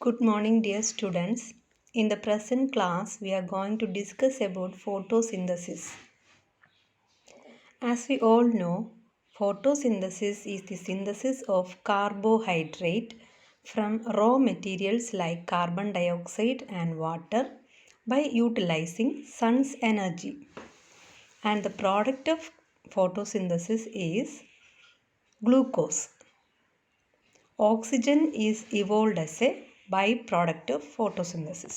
Good morning, dear students. In the present class, we are going to discuss about photosynthesis. As we all know, photosynthesis is the synthesis of carbohydrate from raw materials like carbon dioxide and water by utilizing sun's energy. And the product of photosynthesis is glucose. Oxygen is evolved as a byproduct of photosynthesis.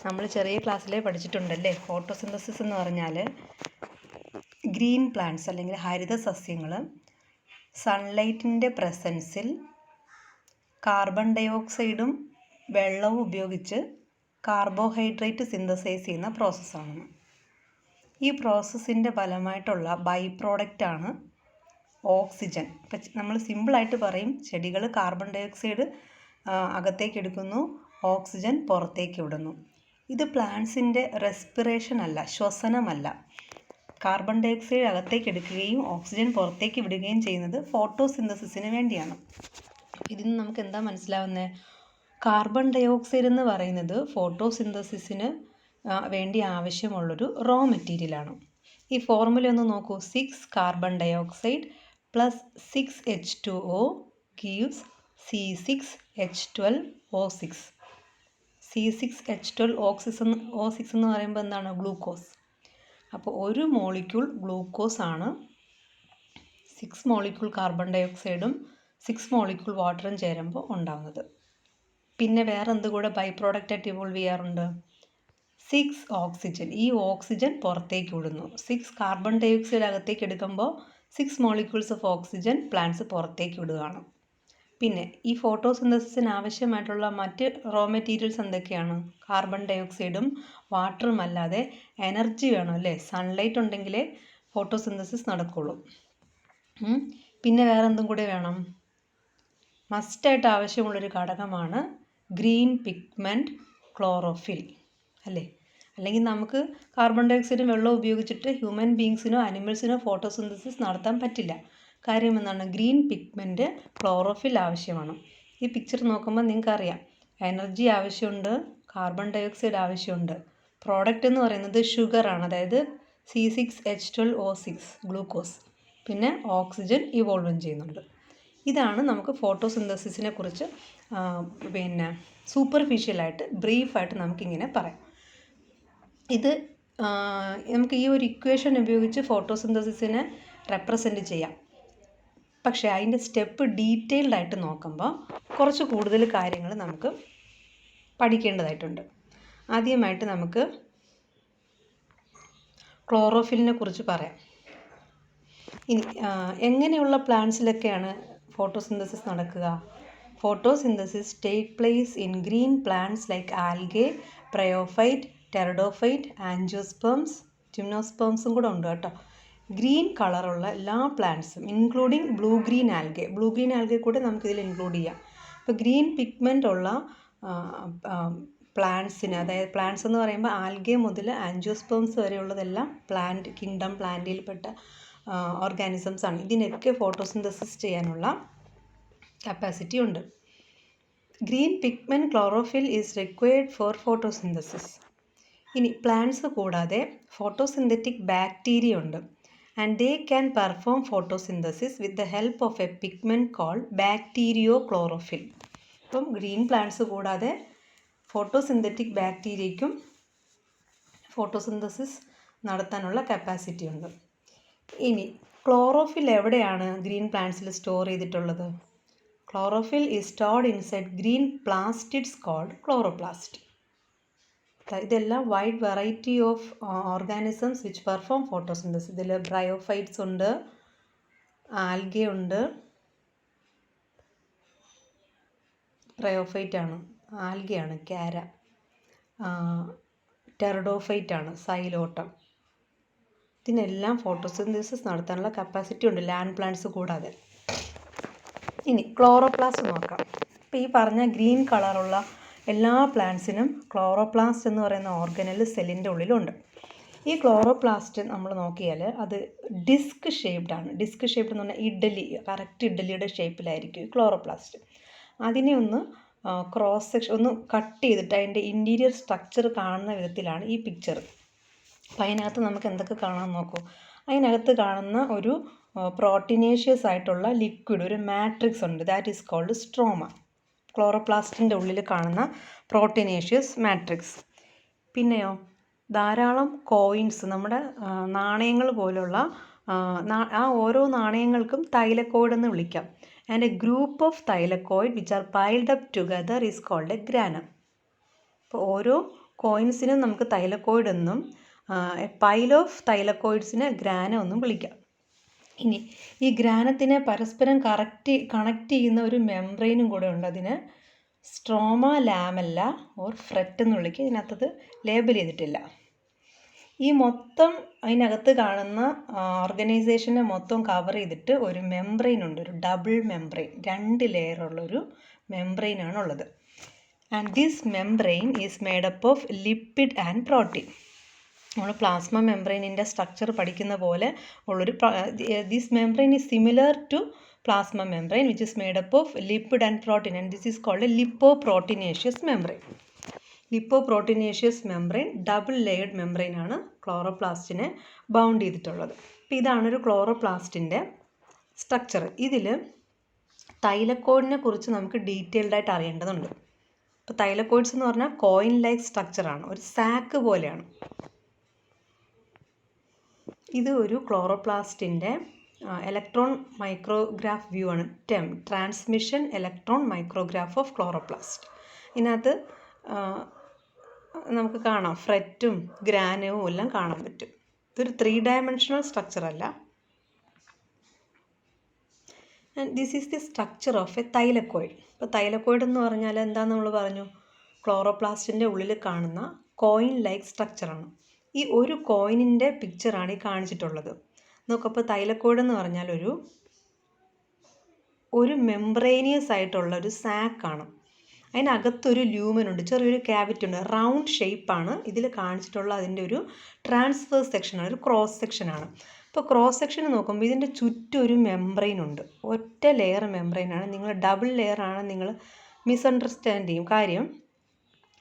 നമ്മൾ ചെറിയ ക്ലാസ്സിലെ പഠിച്ചിട്ടുണ്ടല്ലേ, photosynthesis എന്ന് പറഞ്ഞാൽ green plants അല്ലെങ്കിൽ ഹരിത സസ്യങ്ങൾ സൺലൈറ്റിൻ്റെ പ്രസൻസിൽ carbon ഡയോക്സൈഡും വെള്ളവും ഉപയോഗിച്ച് carbohydrate synthesise ചെയ്യുന്ന പ്രോസസ്സാണ്. ഈ പ്രോസസ്സിൻ്റെ ഫലമായിട്ടുള്ള ബൈ പ്രോഡക്റ്റാണ് ഓക്സിജൻ. ഇപ്പം നമ്മൾ സിമ്പിളായിട്ട് പറയും, ചെടികൾ കാർബൺ ഡയോക്സൈഡ് അകത്തേക്ക് എടുക്കുന്നു, ഓക്സിജൻ പുറത്തേക്ക് വിടുന്നു. ഇത് പ്ലാന്റ്സിൻ്റെ റെസ്പിറേഷൻ അല്ല, ശ്വസനമല്ല. കാർബൺ ഡയോക്സൈഡ് അകത്തേക്ക് എടുക്കുകയും ഓക്സിജൻ പുറത്തേക്ക് വിടുകയും ചെയ്യുന്നത് ഫോട്ടോസിന്തസിസിന് വേണ്ടിയാണ്. ഇതിന് നമുക്ക് എന്താ മനസ്സിലാവുന്നത്? കാർബൺ ഡയോക്സൈഡ് എന്ന് പറയുന്നത് ഫോട്ടോസിന്തസിസിന് വേണ്ടി ആവശ്യമുള്ളൊരു റോ മെറ്റീരിയലാണ്. ഈ ഫോർമുല ഒന്ന് നോക്കൂ. 6 carbon dioxide plus 6 H2O gives C6H12O6. C6H12O6 എന്ന് പറയുമ്പോൾ എന്താണ്? ഗ്ലൂക്കോസ്. അപ്പോൾ ഒരു മോളിക്യൂൾ ഗ്ലൂക്കോസ് ആണ് 6 മോളിക്യൂൾ കാർബൺ ഡയോക്സൈഡും 6 മോളിക്യൂൾ വാട്ടറും ചേരുമ്പോൾ ഉണ്ടാകുന്നത്. പിന്നെ വേറെ എന്തുകൂടെ ബൈ പ്രോഡക്റ്റായിട്ട് ഇവോൾവ് ചെയ്യാറുണ്ട്? 6 ഓക്സിജൻ. ഈ ഓക്സിജൻ പുറത്തേക്ക് വിടുന്നു. 6 കാർബൺ ഡയോക്സൈഡ് അകത്തേക്ക് എടുക്കുമ്പോൾ 6 മോളിക്യൂൾസ് ഓഫ് ഓക്സിജൻ പ്ലാന്റ്സ് പുറത്തേക്ക് വിടുകയാണ്. പിന്നെ ഈ ഫോട്ടോസിന്തസിസിന് ആവശ്യമായിട്ടുള്ള മറ്റ് റോ മെറ്റീരിയൽസ് എന്തൊക്കെയാണ്? കാർബൺ ഡയോക്സൈഡും വാട്ടറും അല്ലാതെ എനർജി വേണം അല്ലേ? സൺലൈറ്റ് ഉണ്ടെങ്കിലേ ഫോട്ടോസിന്തസിസ് നടക്കുള്ളൂ. പിന്നെ വേറെ എന്തും കൂടെ വേണം? മസ്റ്റായിട്ട് ആവശ്യമുള്ളൊരു ഘടകമാണ് ഗ്രീൻ പിഗ്മെൻറ്റ് ക്ലോറോഫിൽ അല്ലേ? അല്ലെങ്കിൽ നമുക്ക് കാർബൺ ഡയോക്സൈഡും വെള്ളവും ഉപയോഗിച്ചിട്ട് ഹ്യൂമൻ ബീങ്സിനോ അനിമൽസിനോ ഫോട്ടോസിന്തസിസ് നടത്താൻ പറ്റില്ല. കാര്യം എന്താണ്? ഗ്രീൻ പിഗ്മെൻറ്റ് ക്ലോറോഫിൽ ആവശ്യമാണ്. ഈ പിക്ചർ നോക്കുമ്പോൾ നിങ്ങൾക്കറിയാം, എനർജി ആവശ്യമുണ്ട്, കാർബൺ ഡയോക്സൈഡ് ആവശ്യമുണ്ട്. പ്രോഡക്റ്റ് എന്ന് പറയുന്നത് ഷുഗറാണ്, അതായത് C6H12O6 ഗ്ലൂക്കോസ്. പിന്നെ ഓക്സിജൻ ഇവോൾവും ചെയ്യുന്നുണ്ട്. ഇതാണ് നമുക്ക് ഫോട്ടോസിന്തസിസിനെ കുറിച്ച് പിന്നെ സൂപ്പർഫിഷ്യലായിട്ട് ബ്രീഫായിട്ട് നമുക്കിങ്ങനെ പറയാം. ഇത് നമുക്ക് ഈ ഒരു ഇക്വേഷൻ ഉപയോഗിച്ച് ഫോട്ടോസിന്തസിസിനെ റെപ്രസെൻറ്റ് ചെയ്യാം. പക്ഷേ അതിൻ്റെ സ്റ്റെപ്പ് ഡീറ്റെയിൽഡ് ആയിട്ട് നോക്കുമ്പോൾ കുറച്ച് കൂടുതൽ കാര്യങ്ങൾ നമുക്ക് പഠിക്കേണ്ടതായിട്ടുണ്ട്. ആദ്യമായിട്ട് നമുക്ക് ക്ലോറോഫിലിനെ കുറിച്ച് പറയാം. ഇനി എങ്ങനെയുള്ള പ്ലാന്റ്സിലൊക്കെയാണ് ഫോട്ടോസിന്തസിസ് നടക്കുക? Photosynthesis take place in green plants like algae, bryophyte, pteridophyte, angiosperms, ജിംനോസ്പേംസും കൂടെ ഉണ്ട് കേട്ടോ. ഗ്രീൻ കളറുള്ള എല്ലാ പ്ലാന്റ്സും ഇൻക്ലൂഡിങ് ബ്ലൂ ഗ്രീൻ ആൽഗെ കൂടെ നമുക്കിതിൽ ഇൻക്ലൂഡ് ചെയ്യാം. ഇപ്പോൾ ഗ്രീൻ പിഗ്മെൻ്റ് ഉള്ള പ്ലാന്റ്സിന്, അതായത് പ്ലാന്റ്സ് എന്ന് പറയുമ്പോൾ ആൽഗെ മുതൽ ആൻജിയോസ്പേംസ് വരെയുള്ളതെല്ലാം പ്ലാന്റ് കിങ്ഡം, പ്ലാന്റിൽപ്പെട്ട ഓർഗാനിസംസ് ആണ്. ഇതിനൊക്കെ ഫോട്ടോസിന്തസിസ് ചെയ്യാനുള്ള കപ്പാസിറ്റി ഉണ്ട്. Green pigment chlorophyll is required for photosynthesis. ഇനി പ്ലാന്റ്സ് കൂടാതെ ഫോട്ടോസിന്തറ്റിക് ബാക്ടീരിയ ഉണ്ട്. And they can perform photosynthesis with the help of a pigment called bacteriochlorophyll. അപ്പം ഗ്രീൻ പ്ലാന്റ്സ് കൂടാതെ ഫോട്ടോസിന്തറ്റിക് ബാക്ടീരിയയ്ക്കും ഫോട്ടോസിന്തസിസ് നടത്താനുള്ള കപ്പാസിറ്റി ഉണ്ട്. ഇനി ക്ലോറോഫിൽ എവിടെയാണ് ഗ്രീൻ പ്ലാന്റ്സിൽ സ്റ്റോർ ചെയ്തിട്ടുള്ളത്? Chlorophyll is stored inside green plastids called chloroplast. ഇതെല്ലാം wide variety of organisms which perform photosynthesis. ഇതിൽ ബ്രയോഫൈറ്റ്സ് ഉണ്ട്, ആൽഗെ ഉണ്ട്, ബ്രയോഫൈറ്റ് ആണ്, ആൽഗയാണ്, ക്യാര, ടെറഡോഫൈറ്റ് ആണ്, സൈലോട്ടം. ഇതിനെല്ലാം ഫോട്ടോസിന്തസിസ് നടത്താനുള്ള കപ്പാസിറ്റി ഉണ്ട്, ലാൻഡ് പ്ലാന്റ്സ് കൂടാതെ. ഇനി ക്ലോറോപ്ലാസ്റ്റ് നോക്കാം. ഇപ്പോൾ ഈ പറഞ്ഞ ഗ്രീൻ കളറുള്ള എല്ലാ പ്ലാന്റ്സിനും ക്ലോറോപ്ലാസ്റ്റ് എന്ന് പറയുന്ന ഓർഗനൽ സെല്ലിൻ്റെ ഉള്ളിലുണ്ട്. ഈ ക്ലോറോപ്ലാസ്റ്റ് നമ്മൾ നോക്കിയാൽ അത് ഡിസ്ക് ഷേപ്ഡ് ആണ്. ഡിസ്ക് ഷേപ്ഡ് എന്ന് പറഞ്ഞാൽ ഇഡ്ഡലി, കറക്റ്റ് ഇഡ്ഡലിയുടെ ഷേപ്പിലായിരിക്കും ഈ ക്ലോറോപ്ലാസ്റ്റ്. അതിനെ ഒന്ന് ക്രോസ് സെക്ഷൻ ഒന്ന് കട്ട് ചെയ്തിട്ട് അതിൻ്റെ ഇൻറ്റീരിയർ സ്ട്രക്ചർ കാണുന്ന വിധത്തിലാണ് ഈ പിക്ചർ. അപ്പോൾ അതിനകത്ത് നമുക്ക് എന്തൊക്കെ കാണാൻ നോക്കൂ. അതിനകത്ത് കാണുന്ന ഒരു പ്രോട്ടീനേഷ്യസ് ആയിട്ടുള്ള ലിക്വിഡ്, ഒരു മാട്രിക്സ് ഉണ്ട്. That is called stroma. ക്ലോറോപ്ലാസ്റ്റിൻ്റെ ഉള്ളിൽ കാണുന്ന പ്രോട്ടീനേഷ്യസ് മാട്രിക്സ്. പിന്നെയോ ധാരാളം കോയിൻസ്, നമ്മുടെ നാണയങ്ങൾ പോലുള്ള ആ ഓരോ നാണയങ്ങൾക്കും തൈലക്കോയിഡ് എന്ന് വിളിക്കാം. And a group of thylakoid which are piled up together is called a granum. അപ്പോൾ ഓരോ കോയിൻസിനും നമുക്ക് തൈലക്കോയിഡ് എന്നും എ പൈൽ ഓഫ് തൈലക്കോയിഡ്സിനെ ഗ്രാനം എന്നും വിളിക്കാം. ഇനി ഈ ഗ്രാനത്തിനെ പരസ്പരം കണക്ട് ചെയ്യുന്ന ഒരു മെംബ്രെയിനും കൂടെ ഉണ്ട്. അതിന് സ്ട്രോമ ലാമെല്ല ഓർ ഫ്രെറ്റ് എന്ന് വിളിക്കുക. ഇതിനകത്തത് ലേബൽ ചെയ്തിട്ടില്ല. ഈ മൊത്തം അതിനകത്ത് കാണുന്ന ഓർഗനൈസേഷനെ മൊത്തം കവർ ചെയ്തിട്ട് ഒരു മെംബ്രെയിൻ ഉണ്ട്, ഒരു ഡബിൾ മെംബ്രെയിൻ, 2 ലെയറുള്ളൊരു മെംബ്രെയിനാണുള്ളത്. And this membrane is made up of lipid and protein. നമ്മൾ പ്ലാസ്മ മെംബ്രെയിനിൻ്റെ സ്ട്രക്ചർ പഠിക്കുന്ന പോലെ ഉള്ളൊരു this membrane is similar to plasma membrane which is made up of lipid and protein, and this is called a lipoproteinaceous membrane. Lipoproteinaceous membrane double layered membrane ആണ് ക്ലോറോപ്ലാസ്റ്റിനെ bound ചെയ്തിട്ടുള്ളത്. അപ്പോൾ ഇതാണ് ഒരു ക്ലോറോപ്ലാസ്റ്റിൻ്റെ സ്ട്രക്ചർ. ഇതിൽ തൈലക്കോയിഡിനെ കുറിച്ച് നമുക്ക് ഡീറ്റെയിൽഡ് ആയിട്ട് അറിയേണ്ടതുണ്ട്. അപ്പോൾ തൈലക്കോയിഡ്സ് എന്ന് പറഞ്ഞാൽ കോയിൻ ലൈക്ക് സ്ട്രക്ചറാണ്, ഒരു സാക്ക് പോലെയാണ്. ഇത് ഒരു ക്ലോറോപ്ലാസ്റ്റിൻ്റെ ഇലക്ട്രോൺ മൈക്രോഗ്രാഫ് വ്യൂ ആണ്. Transmission electron micrograph of chloroplast. ഇതിനകത്ത് നമുക്ക് കാണാം ഫ്രെറ്റും ഗ്രാനവും എല്ലാം കാണാൻ പറ്റും. ഇതൊരു 3 ഡയമെൻഷണൽ സ്ട്രക്ചർ അല്ല. And this is the structure of A thylakoid. ഇപ്പോൾ തൈലക്കോയിഡ് എന്ന് പറഞ്ഞാൽ എന്താണെന്ന് നമ്മൾ പറഞ്ഞു, ക്ലോറോപ്ലാസ്റ്റിൻ്റെ ഉള്ളിൽ കാണുന്ന കോയിൻ ലൈക്ക് സ്ട്രക്ചറാണ്. ഈ ഒരു കോയിനിൻ്റെ പിക്ചറാണ് ഈ കാണിച്ചിട്ടുള്ളത്. നോക്കപ്പോൾ തൈലക്കോയിഡ് എന്ന് പറഞ്ഞാൽ ഒരു മെംബ്രെയിനിയസ് ആയിട്ടുള്ള ഒരു സാക്കാണ്. അതിനകത്തൊരു ല്യൂമനുണ്ട്, ചെറിയൊരു ക്യാവിറ്റി ഉണ്ട്, റൗണ്ട് ഷേപ്പാണ് ഇതിൽ കാണിച്ചിട്ടുള്ള. അതിൻ്റെ ഒരു ട്രാൻസ്വേഴ്സ് സെക്ഷനാണ്, ഒരു ക്രോസ് സെക്ഷനാണ്. അപ്പോൾ ക്രോസ് സെക്ഷൻ നോക്കുമ്പോൾ ഇതിൻ്റെ ചുറ്റും ഒരു മെംബ്രെയിൻ ഉണ്ട്, ഒറ്റ ലെയർ മെംബ്രെയിനാണ്. നിങ്ങൾ ഡബിൾ ലെയർ ആണ് നിങ്ങൾ മിസ്അണ്ടർസ്റ്റാൻഡ് ചെയ്യും. കാര്യം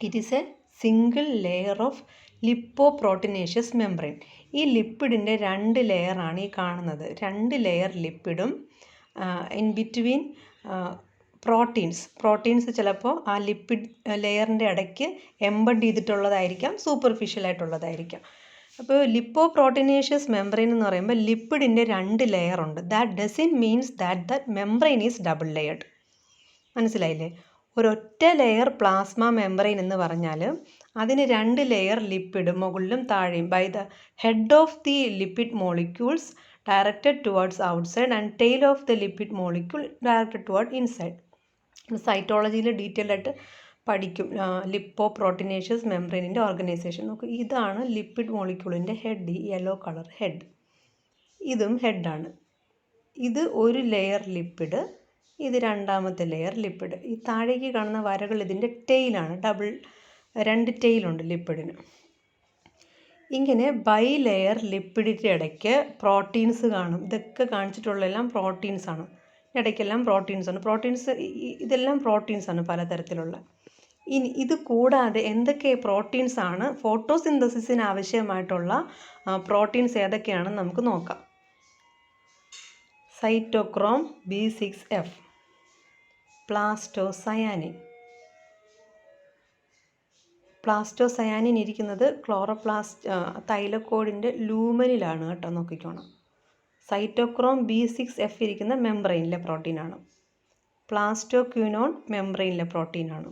it is a single layer of lipoproteinaceous membrane. ഈ ലിപ്പിഡിൻ്റെ 2 ലെയറാണ് ഈ കാണുന്നത്. 2 ലെയർ ലിപ്പിഡും ഇൻ ബിറ്റ്വീൻ പ്രോട്ടീൻസ് ചിലപ്പോൾ ആ ലിപ്പിഡ് ലെയറിൻ്റെ ഇടയ്ക്ക് എംബഡ് ചെയ്തിട്ടുള്ളതായിരിക്കാം, സൂപ്പർഫിഷ്യലായിട്ടുള്ളതായിരിക്കാം. അപ്പോൾ ലിപ്പോപ്രോട്ടീനേഷ്യസ് മെംബ്രെയിൻ എന്ന് പറയുമ്പോൾ ലിപ്പിഡിൻ്റെ 2 ലെയർ ഉണ്ട്. That does means that membrane is double layered. മനസ്സിലായില്ലേ? ഒരൊറ്റ ലെയർ പ്ലാസ്മ മെംബ്രെയിൻ എന്ന് പറഞ്ഞാൽ അതിന് 2 ലെയർ ലിപ്പിഡ് മുകളിലും താഴെയും by the head of the lipid molecules directed towards outside and tail of the lipid molecule directed toward inside. സൈറ്റോളജിയിൽ detailed ആയിട്ട് പഠിക്കും ലിപ്പോപ്രോട്ടീനേഷ്യസ് മെംബ്രെയിനിൻ്റെ ഓർഗനൈസേഷൻ. നോക്ക്, ഇതാണ് ലിപ്പിഡ് മോളിക്യൂളിൻ്റെ ഹെഡ്, ഈ യെല്ലോ കളർ ഹെഡ്. ഇതും ഹെഡാണ്. ഇത് ഒരു ലെയർ ലിപ്പിഡ്, ഇത് 2ാമത്തെ ലെയർ ലിപ്പിഡ്. ഈ താഴേക്ക് കാണുന്ന വരകൾ ഇതിൻ്റെ ടെയിലാണ്. 2 ടെയിലുണ്ട് ലിപ്പിഡിന്. ഇങ്ങനെ ബൈ ലെയർ ലിപ്പിഡിൻ്റെ ഇടയ്ക്ക് പ്രോട്ടീൻസ് കാണും. ഇതൊക്കെ കാണിച്ചിട്ടുള്ളതെല്ലാം പ്രോട്ടീൻസാണ്. ഇടയ്ക്കെല്ലാം പ്രോട്ടീൻസാണ്. ഇതെല്ലാം പ്രോട്ടീൻസാണ് പലതരത്തിലുള്ള. ഇനി ഇത് കൂടാതെ എന്തൊക്കെ പ്രോട്ടീൻസാണ് ഫോട്ടോസിന്തസിസിന് ആവശ്യമായിട്ടുള്ള പ്രോട്ടീൻസ് ഏതൊക്കെയാണെന്ന് നമുക്ക് നോക്കാം. സൈറ്റോക്രോം B6F, പ്ലാസ്റ്റോസയാനിൻ ഇരിക്കുന്നത് തൈലക്കോയിഡിൻ്റെ ലൂമനിലാണ് കേട്ടോ, നോക്കിക്കോണം. സൈറ്റോക്രോം B6F ഇരിക്കുന്ന മെംബ്രെയിനിലെ പ്രോട്ടീനാണ്. പ്ലാസ്റ്റോക്വിനോൺ മെംബ്രെയിനിലെ പ്രോട്ടീനാണ്.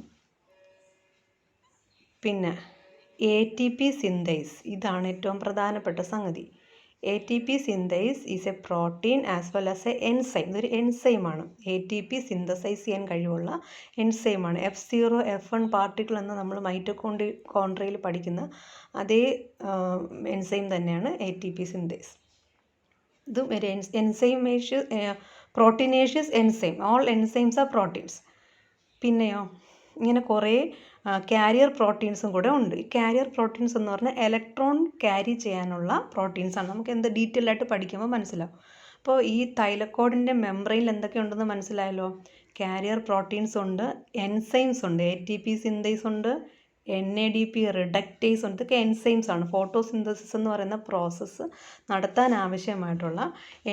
പിന്നെ ATP സിന്തേസ്, ഇതാണ് ഏറ്റവും പ്രധാനപ്പെട്ട സംഗതി. ATP synthase is A protein as well as A enzyme. ഇതൊരു എൻസൈമാണ്. ATP സിന്തസൈസ് ചെയ്യാൻ കഴിവുള്ള എൻസൈമാണ്. F0 F1 പാർട്ടിക്കിൾ എന്ന് നമ്മൾ മൈറ്റോകോൺട്രിയയിൽ പഠിക്കുന്ന അതേ എൻസൈം തന്നെയാണ് ATP സിന്തേസ്. ഇതും ഒരു proteinaceous enzyme. All enzymes are proteins. പിന്നെയോ ഇങ്ങനെ കുറേ കാരിയർ പ്രോട്ടീൻസും കൂടെ ഉണ്ട്. ഈ കാരിയർ പ്രോട്ടീൻസ് എന്ന് പറഞ്ഞാൽ ഇലക്ട്രോൺ ക്യാരി ചെയ്യാനുള്ള പ്രോട്ടീൻസാണ്. നമുക്ക് എന്ത് ഡീറ്റെയിൽ ആയിട്ട് പഠിക്കുമ്പോൾ മനസ്സിലാവും. അപ്പോൾ ഈ തൈലക്കോയിഡിൻ്റെ മെംബ്രെയിനിൽ എന്തൊക്കെയുണ്ടെന്ന് മനസ്സിലായല്ലോ. കാരിയർ പ്രോട്ടീൻസ് ഉണ്ട്, എൻസൈംസ് ഉണ്ട്, ATP സിന്തേസ് ഉണ്ട്, NADP റിഡക്റ്റേസ് ഉണ്ട്. ഇതൊക്കെ എൻസൈംസ് ആണ്. ഫോട്ടോസിന്തസിസ് എന്ന് പറയുന്ന പ്രോസസ്സ് നടത്താൻ ആവശ്യമായിട്ടുള്ള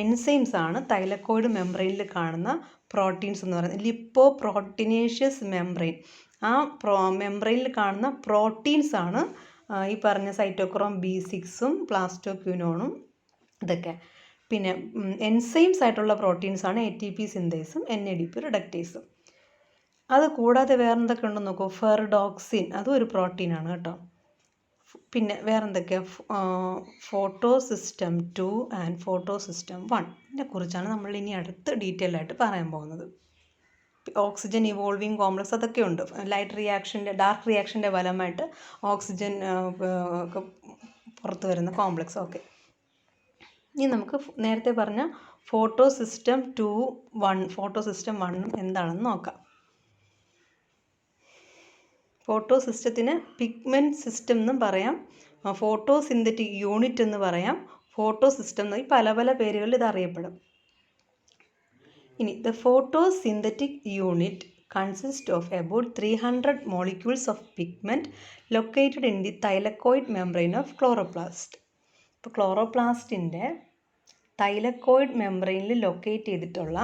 എൻസൈംസ് ആണ് തൈലക്കോയിഡ് മെംബ്രെയിനിൽ കാണുന്ന പ്രോട്ടീൻസ് എന്ന് പറയുന്നത്. ലിപ്പോ പ്രോട്ടീനേഷ്യസ് മെംബ്രെയിൻ, ആ മെംബ്രെയിനിൽ കാണുന്ന പ്രോട്ടീൻസ് ആണ് ഈ പറഞ്ഞ സൈറ്റോക്രോം B6ഉം പ്ലാസ്റ്റോക്വിനോണും ഇതൊക്കെ. പിന്നെ എൻസൈംസ് ആയിട്ടുള്ള പ്രോട്ടീൻസ് ആണ് ATP സിന്തേസും NADP റിഡക്റ്റേസും. അത് കൂടാതെ വേറെന്തൊക്കെ ഉണ്ടെന്ന് നോക്കൂ. ഫെർഡോക്സിൻ, അതും ഒരു പ്രോട്ടീനാണ് കേട്ടോ. പിന്നെ വേറെന്തൊക്കെയാണ്, ഫോട്ടോസിസ്റ്റം 2 ആൻഡ് ഫോട്ടോസിസ്റ്റം 1. ഇതിനെക്കുറിച്ചാണ് നമ്മൾ ഇനി അടുത്ത് ഡീറ്റെയിൽ ആയിട്ട് പറയാൻ പോകുന്നത്. ഓക്സിജൻ ഇവോൾവിങ് കോംപ്ലക്സ് അതൊക്കെ ഉണ്ട്. ലൈറ്റ് റിയാക്ഷൻ്റെ, ഡാർക്ക് റിയാക്ഷൻ്റെ ഫലമായിട്ട് ഓക്സിജൻ ഒക്കെ പുറത്ത് വരുന്ന കോംപ്ലക്സ്. ഓക്കെ, ഇനി നമുക്ക് നേരത്തെ പറഞ്ഞ ഫോട്ടോസിസ്റ്റം 2, 1, ഫോട്ടോസിസ്റ്റം 1 എന്താണെന്ന് നോക്കാം. ഫോട്ടോസിസ്റ്റത്തിന് പിഗ്മെൻറ്റ് സിസ്റ്റം എന്നും പറയാം, ഫോട്ടോസിന്തറ്റിക് യൂണിറ്റ് എന്ന് പറയാം, ഫോട്ടോസിസ്റ്റം എന്ന് പല പല പേരുകളിൽ ഇത് അറിയപ്പെടും. ഇനി the photosynthetic unit consist of about 300 molecules of pigment located in the thylakoid membrane of chloroplast. ഇപ്പോൾ ക്ലോറോപ്ലാസ്റ്റിൻ്റെ തൈലക്കോയിഡ് മെംബ്രെയിനിൽ ലൊക്കേറ്റ് ചെയ്തിട്ടുള്ള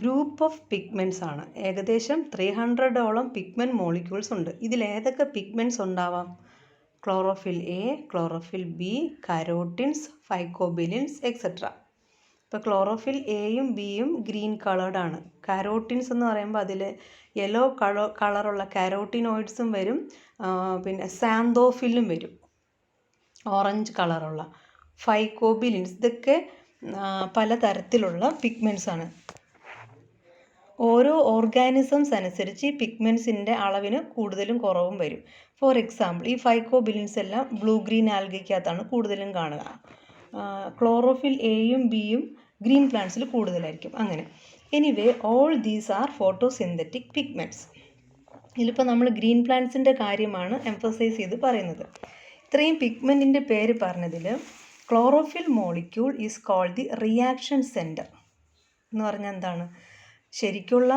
ഗ്രൂപ്പ് ഓഫ് പിഗ്മെൻറ്റ്സ് ആണ്. ഏകദേശം 300ഓളം പിഗ്മെൻറ്റ് മോളിക്യൂൾസ് ഉണ്ട്. ഇതിലേതൊക്കെ പിഗ്മെൻറ്റ്സ് ഉണ്ടാവാം? Chlorophyll A, chlorophyll B, carotenes, phycobilins etcetera. ഇപ്പോൾ ക്ലോറോഫിൽ Aയും Bയും ഗ്രീൻ കളേർഡാണ്. കരോട്ടിൻസ് എന്ന് പറയുമ്പോൾ അതിൽ യെല്ലോ കളറുള്ള കരോട്ടിനോയിഡ്സും വരും, പിന്നെ സാന്തോഫിലും വരും, ഓറഞ്ച് കളറുള്ള. ഫൈക്കോബിലിൻസ്, ഇതൊക്കെ പലതരത്തിലുള്ള പിഗ്മെൻറ്റ്സ് ആണ്. ഓരോ ഓർഗാനിസംസ് അനുസരിച്ച് ഈ പിഗ്മെൻറ്റ്സിൻ്റെ അളവിന് കൂടുതലും കുറവും വരും. ഫോർ എക്സാമ്പിൾ, ഈ ഫൈക്കോബിലിൻസ് എല്ലാം ബ്ലൂ ഗ്രീൻ ആൽഗയ്ക്കകത്താണ് കൂടുതലും കാണുക. ക്ലോറോഫിൽ Aയും Bയും ഗ്രീൻ പ്ലാന്റ്സിൽ കൂടുതലായിരിക്കും. അങ്ങനെ anyway all these are photosynthetic pigments. ഇതിലിപ്പോൾ നമ്മൾ ഗ്രീൻ പ്ലാന്റ്സിൻ്റെ കാര്യമാണ് എംഫസൈസ് ചെയ്ത് പറയുന്നത്. ഇത്രയും പിഗ്മെൻറ്റിൻ്റെ പേര് പറഞ്ഞതിൽ chlorophyll molecule is called the reaction centre എന്ന് പറഞ്ഞാൽ എന്താണ്? ശരിക്കുള്ള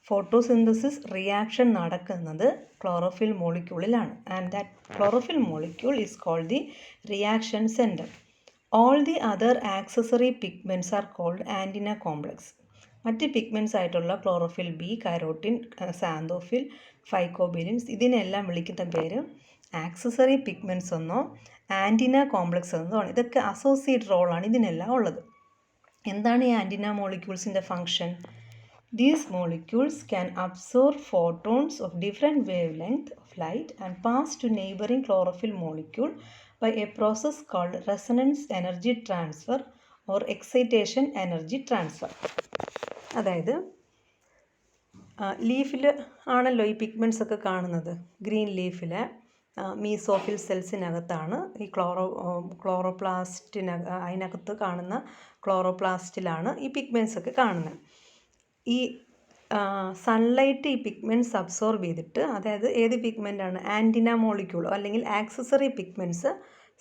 ഫോട്ടോസിന്തസിസ് റിയാക്ഷൻ നടക്കുന്നത് ക്ലോറോഫിൽ മോളിക്യൂളിലാണ്. And that chlorophyll molecule is called the reaction centre. All the other accessory pigments are called antenna complex. മറ്റ് പിഗ്മെൻറ്റ്സ് ആയിട്ടുള്ള chlorophyll B, carotene, xanthophyll, phycobilins ഇതിനെല്ലാം വിളിക്കുന്ന പേര് ആക്സസറി പിഗ്മെൻറ്റ്സ് എന്നോ ആൻറ്റിന കോംപ്ലക്സ് എന്നോ ആണ്. ഇതൊക്കെ അസോസിയേറ്റ് റോളാണ് ഇതിനെല്ലാം ഉള്ളത്. എന്താണ് ഈ ആൻറ്റിന മോളിക്യൂൾസിൻ്റെ function? These molecules can absorb photons of different wavelength of light and pass to neighboring chlorophyll molecule by a process called resonance energy transfer or excitation energy transfer. അതായത് ലീഫിൽ ആണല്ലോ ഈ പിഗ്മെൻറ്റ്സ് ഒക്കെ കാണുന്നത്. ഗ്രീൻ ലീഫിൽ മീസോഫിൽ സെൽസിനകത്താണ് ഈ അതിനകത്ത് കാണുന്ന ക്ലോറോപ്ലാസ്റ്റിലാണ് ഈ pigments ഒക്കെ കാണുന്നത്. ഈ സൺലൈറ്റ് ഈ പിഗ്മെൻറ്റ്സ് അബ്സോർബ് ചെയ്തിട്ട്, അതായത് ഏത് പിഗ്മെൻ്റാണ്? ആൻറ്റിന മോളിക്യൂൾ അല്ലെങ്കിൽ ആക്സസറി പിഗ്മെൻറ്റ്സ്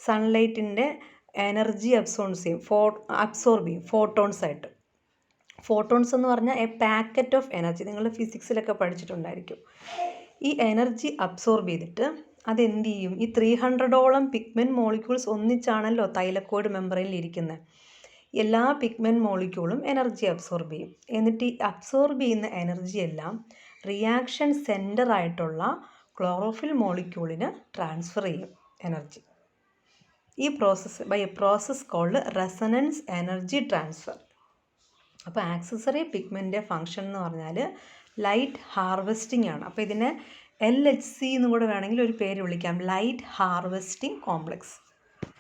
സൺലൈറ്റിൻ്റെ എനർജി അബ്സോർബ് ചെയ്യും ഫോട്ടോൺസ് ആയിട്ട്. ഫോട്ടോൺസ് എന്ന് പറഞ്ഞാൽ എ പാക്കറ്റ് ഓഫ് എനർജി, നിങ്ങൾ ഫിസിക്സിലൊക്കെ പഠിച്ചിട്ടുണ്ടായിരിക്കും. ഈ എനർജി അബ്സോർബ് ചെയ്തിട്ട് അതെന്ത് ചെയ്യും? ഈ 300ഓളം പിഗ്മെൻറ്റ് മോളിക്യൂൾസ് ഒന്നിച്ചാണല്ലോ തൈലക്കോയിഡ് മെംബ്രെയിനിൽ ഇരിക്കുന്നത്. എല്ലാ പിഗ്മെൻറ്റ് മോളിക്യൂളും എനർജി അബ്സോർബ് ചെയ്യും. എന്നിട്ട് ഈ അബ്സോർബ് ചെയ്യുന്ന എനർജി എല്ലാം റിയാക്ഷൻ സെൻറ്റർ ആയിട്ടുള്ള ക്ലോറോഫിൽ മോളിക്യൂളിന് ട്രാൻസ്ഫർ ചെയ്യും എനർജി. ഈ process by a process called resonance energy transfer. അപ്പോൾ ആക്സസറി പിഗ്മെൻ്റ് ഫങ്ഷൻ എന്ന് പറഞ്ഞാൽ ലൈറ്റ് ഹാർവെസ്റ്റിംഗ് ആണ്. അപ്പോൾ ഇതിനെ LHC എന്നും കൂടെ വേണമെങ്കിൽ ഒരു പേര് വിളിക്കാം, ലൈറ്റ് ഹാർവെസ്റ്റിംഗ് കോംപ്ലക്സ്.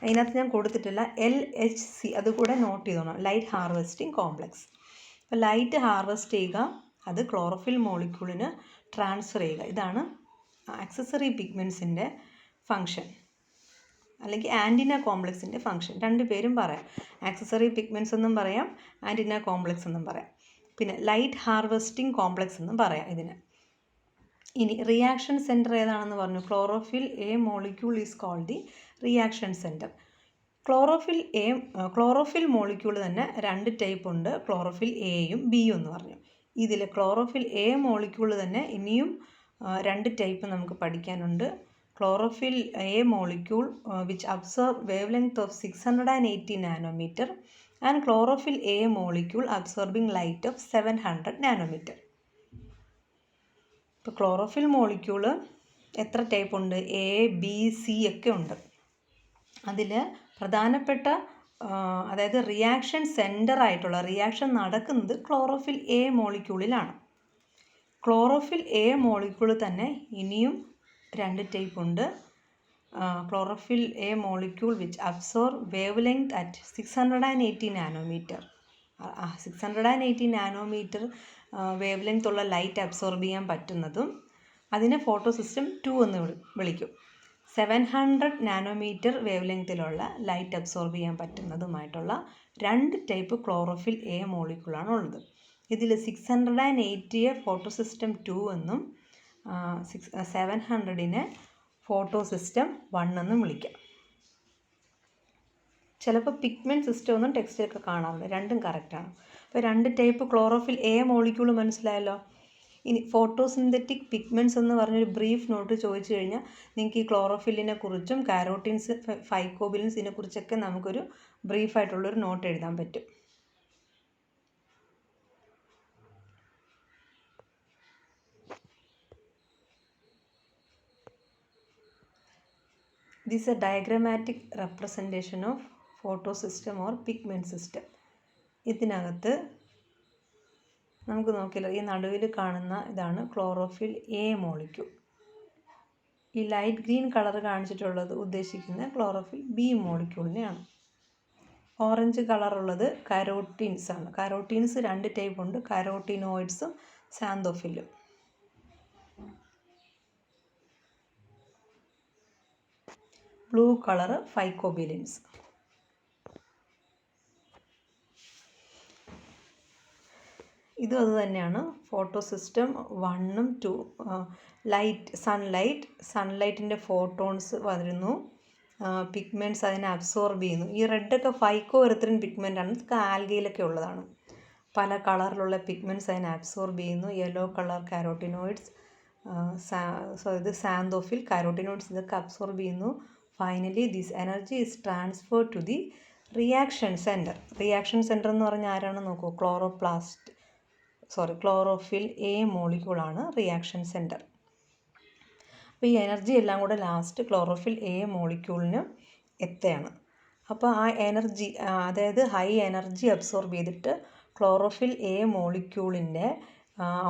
അതിനകത്ത് ഞാൻ കൊടുത്തിട്ടില്ല, LHC, അതുകൂടെ നോട്ട് ചെയ്തോണം, ലൈറ്റ് ഹാർവെസ്റ്റിംഗ് കോംപ്ലക്സ്. അപ്പോൾ ലൈറ്റ് ഹാർവെസ്റ്റ് ചെയ്യുക, അത് ക്ലോറോഫിൽ മോളിക്യൂളിന് ട്രാൻസ്ഫർ ചെയ്യുക. ഇതാണ് ആക്സസറി പിഗ്മെൻറ്റ്സിൻ്റെ ഫങ്ഷൻ, അല്ലെങ്കിൽ ആൻറ്റിന കോംപ്ലക്സിൻ്റെ ഫങ്ഷൻ. രണ്ട് പേരും പറയാം, ആക്സസറി പിഗ്മെൻറ്റ്സ് എന്നും പറയാം, ആൻറ്റിന കോംപ്ലക്സ് എന്നും പറയാം, പിന്നെ ലൈറ്റ് ഹാർവെസ്റ്റിംഗ് കോംപ്ലക്സ് എന്നും പറയാം ഇതിന്. ഇനി റിയാക്ഷൻ സെൻറ്റർ ഏതാണെന്ന് പറഞ്ഞു. Chlorophyll A molecule is called the reaction centre. Chlorophyll molecule തന്നെ 2 ടൈപ്പ് ഉണ്ട്. ക്ലോറോഫിൽ എയും ബിയും എന്ന് പറഞ്ഞു. ഇതിൽ ക്ലോറോഫിൽ എ മോളിക്യൂൾ തന്നെ ഇനിയും 2 ടൈപ്പ് നമുക്ക് പഠിക്കാനുണ്ട്. Chlorophyll A molecule which absorb wave length of 680 nanometre and chlorophyll A molecule absorbing light of 700 nanometre. ഇപ്പോൾ ക്ലോറോഫിൽ മോളിക്യൂൾ എത്ര ടൈപ്പ് ഉണ്ട്? എ, ബി, സി ഒക്കെ ഉണ്ട്. അതിൽ പ്രധാനപ്പെട്ട അതായത് റിയാക്ഷൻ സെൻറ്റർ ആയിട്ടുള്ള റിയാക്ഷൻ നടക്കുന്നത് ക്ലോറോഫിൽ എ മോളിക്യൂളിലാണ്. ക്ലോറോഫിൽ എ മോളിക്യൂൾ തന്നെ ഇനിയും 2 ടൈപ്പ് ഉണ്ട്. Chlorophyll A molecule which absorb wave length at 680 nanometre. 680 nanometre wave length ഉള്ള ലൈറ്റ് അബ്സോർബ് ചെയ്യാൻ പറ്റുന്നതും അതിനെ ഫോട്ടോസിസ്റ്റം 2 എന്ന് വിളിക്കും. 700 നാനോമീറ്റർ വേവ് ലെങ്തിലുള്ള ലൈറ്റ് അബ്സോർബ് ചെയ്യാൻ പറ്റുന്നതുമായിട്ടുള്ള 2 ടൈപ്പ് ക്ലോറോഫിൽ എ മോളിക്യൂളാണ് ഉള്ളത്. ഇതിൽ 680യെ ഫോട്ടോസിസ്റ്റം 2 എന്നും 700നെ ഫോട്ടോസിസ്റ്റം 1 എന്നും വിളിക്കാം. ചിലപ്പോൾ പിഗ്മെൻറ്റ് സിസ്റ്റം ഒന്നും ടെക്സ്റ്റിലൊക്കെ കാണാറുണ്ട്. രണ്ടും കറക്റ്റാണ്. അപ്പോൾ 2 ടൈപ്പ് ക്ലോറോഫിൽ എ മോളിക്യൂൾ മനസ്സിലായല്ലോ. ഇനി ഫോട്ടോസിന്തറ്റിക് പിഗ്മെൻറ്റ്സ് എന്ന് പറഞ്ഞൊരു ബ്രീഫ് നോട്ട് ചോദിച്ചു കഴിഞ്ഞാൽ നിങ്ങൾക്ക് ഈ ക്ലോറോഫില്ലിനെ കുറിച്ചും കാരോട്ടീൻസ്, ഫൈക്കോബിലിൻസ് ഇതിനെക്കുറിച്ചൊക്കെ നമുക്കൊരു ബ്രീഫായിട്ടുള്ളൊരു നോട്ട് എഴുതാൻ പറ്റും. This is a diagrammatic representation of photosystem or pigment system. ഇതിനകത്ത് നമുക്ക് നോക്കിയാലോ, ഈ നടുവിൽ കാണുന്ന ഇതാണ് ക്ലോറോഫിൽ എ മോളിക്യൂൾ. ഈ ലൈറ്റ് ഗ്രീൻ കളർ കാണിച്ചിട്ടുള്ളത് ഉദ്ദേശിക്കുന്ന ക്ലോറോഫിൽ ബി മോളിക്യൂളിനെയാണ്. ഓറഞ്ച് കളറുള്ളത് കരോട്ടീൻസ് ആണ്. കരോട്ടീൻസ് 2 ടൈപ്പ് ഉണ്ട്, കരോട്ടീനോയിഡ്സും സാന്തോഫില്ലും. Blue colour ഫൈക്കോബിലിൻസ്. ഇതും അത് തന്നെയാണ്. ഫോട്ടോസിസ്റ്റം 1ഉം 2. സൺലൈറ്റിൻ്റെ ഫോട്ടോൺസ് വരുന്നു, പിഗ്മെൻറ്റ്സ് അതിനെ അബ്സോർബ് ചെയ്യുന്നു. ഈ റെഡൊക്കെ ഫൈക്കോ എറിത്രിൻ പിഗ്മെൻ്റാണ്. ഇതൊക്കെ ആൽഗയിലൊക്കെ ഉള്ളതാണ്. പല കളറിലുള്ള പിഗ്മെൻറ്റ്സ് അതിനെ അബ്സോർബ് ചെയ്യുന്നു. യെല്ലോ കളർ കാരോട്ടിനോയിഡ്സ്, ഇത് സാന്തോഫിൽ, കാരോട്ടിനോയിഡ്സ് ഇതൊക്കെ അബ്സോർബ് ചെയ്യുന്നു. Finally this energy is transferred to the reaction centre. Reaction centre എന്ന് പറഞ്ഞാൽ ആരാണെന്ന് നോക്കൂ. ക്ലോറോഫിൽ എ മോളിക്യൂളാണ് റിയാക്ഷൻ സെൻറ്റർ. അപ്പോൾ ഈ എനർജി എല്ലാം കൂടെ ലാസ്റ്റ് ക്ലോറോഫിൽ എ മോളിക്യൂളിന് എത്തുകയാണ്. അപ്പോൾ ആ എനർജി, അതായത് ഹൈ എനർജി അബ്സോർബ് ചെയ്തിട്ട് ക്ലോറോഫിൽ എ മോളിക്യൂളിൻ്റെ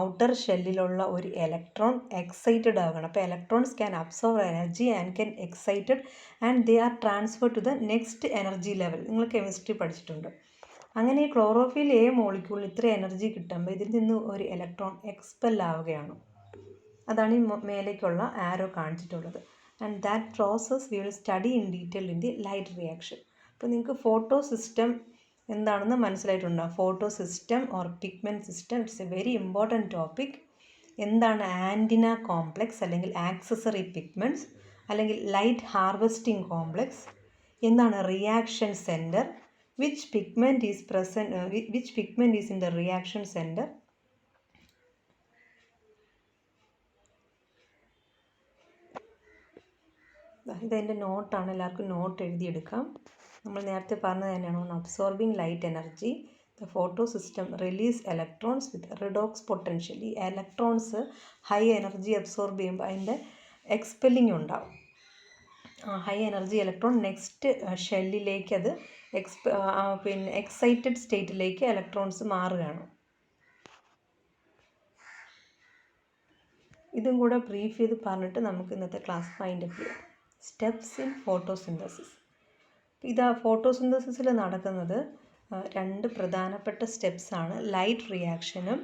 ഔട്ടർ ഷെല്ലിലുള്ള ഒരു ഇലക്ട്രോൺ എക്സൈറ്റഡ് ആവുകയാണ്. അപ്പോൾ electrons can absorb energy and can excited and they are transfer to the next energy level. നിങ്ങൾ കെമിസ്ട്രി പഠിച്ചിട്ടുണ്ട്. അങ്ങനെ ഈ ക്ലോറോഫിൽ എ മോളിക്യൂളിന് ഇത്ര എനർജി കിട്ടുമ്പോൾ ഇതിൽ നിന്ന് ഒരു ഇലക്ട്രോൺ എക്സ്പെൽ ആവുകയാണ്. അതാണ് ഈ മേലേക്കുള്ള ആരോ കാണിച്ചിട്ടുള്ളത്. And that process we will study in detail in the light reaction. അപ്പോൾ നിങ്ങൾക്ക് ഫോട്ടോ സിസ്റ്റം എന്താണെന്ന് മനസ്സിലായിട്ടുണ്ടോ? Photo system or pigment system, it's a very important topic. എന്താണ് ആൻറ്റിന കോംപ്ലെക്സ് അല്ലെങ്കിൽ ആക്സസറി പിഗ്മെൻറ്റ്സ് അല്ലെങ്കിൽ ലൈറ്റ് ഹാർവെസ്റ്റിംഗ് കോംപ്ലെക്സ്? എന്താണ് reaction centre? which pigment is in the reaction center? ഇതെൻ്റെ നോട്ടാണ്. എല്ലാവർക്കും നോട്ട് എഴുതിയെടുക്കാം. നമ്മൾ നേരത്തെ പറഞ്ഞത് തന്നെയാണ്. Absorbing light energy, the photo system release electrons with redox potential. ഈ ഇലക്ട്രോൺസ് ഹൈ എനർജി അബ്സോർബ് ചെയ്യുമ്പോൾ അതിൻ്റെ എക്സ്പെല്ലിംഗ് ഉണ്ടാവും. ഹൈ എനർജി ഇലക്ട്രോൺ നെക്സ്റ്റ് ഷെല്ലിലേക്ക് അത് എക്സൈറ്റഡ് സ്റ്റേറ്റിലേക്ക് ഇലക്ട്രോൺസ് മാറുകയാണ്. ഇതും കൂടെ ബ്രീഫ് ചെയ്ത് പറഞ്ഞിട്ട് നമുക്ക് ഇന്നത്തെ ക്ലാസ് ഫൈൻഡ് അപ്പ് ചെയ്യാം. Steps in photosynthesis. ഫോട്ടോസിന്തസിസിൽ നടക്കുന്നത് 2 പ്രധാനപ്പെട്ട സ്റ്റെപ്സാണ്, ലൈറ്റ് റിയാക്ഷനും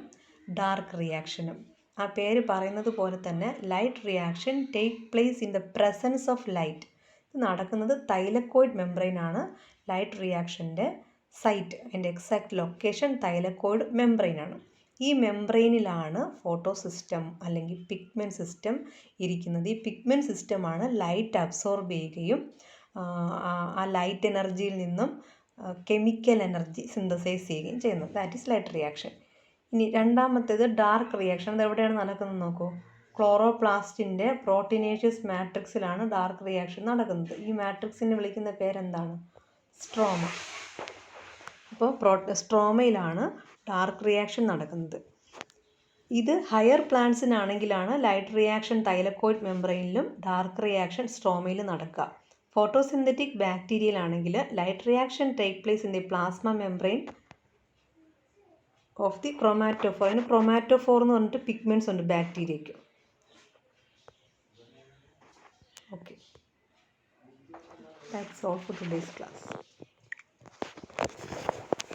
ഡാർക്ക് റിയാക്ഷനും. ആ പേര് പറയുന്നത് പോലെ തന്നെ light reaction take place in the presence of light. ഇത് നടക്കുന്നത് തൈലക്കോയിഡ് മെംബ്രെയിനാണ് ലൈറ്റ് റിയാക്ഷൻ്റെ സൈറ്റ്. അതിൻ്റെ എക്സാക്ട് ലൊക്കേഷൻ തൈലക്കോയിഡ് മെംബ്രെയിനാണ്. ഈ മെംബ്രെയിനിലാണ് ഫോട്ടോ സിസ്റ്റം അല്ലെങ്കിൽ പിഗ്മെൻറ്റ് സിസ്റ്റം ഇരിക്കുന്നത്. ഈ പിഗ്മെൻറ്റ് സിസ്റ്റമാണ് ലൈറ്റ് അബ്സോർബ് ചെയ്യുകയും ആ ലൈറ്റ് എനർജിയിൽ നിന്നും കെമിക്കൽ എനർജി സിന്തസൈസ് ചെയ്യുകയും ചെയ്യുന്നത്. That is light reaction. ഇനി രണ്ടാമത്തേത് ഡാർക്ക് റിയാക്ഷൻ. അത് എവിടെയാണ് നടക്കുന്നത് നോക്കൂ. ക്ലോറോപ്ലാസ്റ്റിൻ്റെ പ്രോട്ടീനേഷ്യസ് മാട്രിക്സിലാണ് ഡാർക്ക് റിയാക്ഷൻ നടക്കുന്നത്. ഈ മാട്രിക്സിനെ വിളിക്കുന്ന പേരെന്താണ്? സ്ട്രോമ. അപ്പോൾ സ്ട്രോമയിലാണ് ഡാർക്ക് റിയാക്ഷൻ നടക്കുന്നത്. ഇത് ഹയർ പ്ലാന്റ്സിനാണെങ്കിലാണ് ലൈറ്റ് റിയാക്ഷൻ തൈലക്കോയിഡ് മെംബ്രെയിനിലും ഡാർക്ക് റിയാക്ഷൻ സ്ട്രോമയിലും നടക്കുക. ഫോട്ടോസിന്തറ്റിക് ബാക്ടീരിയയിലാണെങ്കിൽ light reaction take place in the plasma membrane of the chromatophore. അതിന് ക്രൊമാറ്റോഫോർ എന്ന് പറഞ്ഞിട്ട് പിഗ്മെൻറ്റ്സ് ഉണ്ട് ബാക്ടീരിയയ്ക്ക്. Okay, that's all for today's class.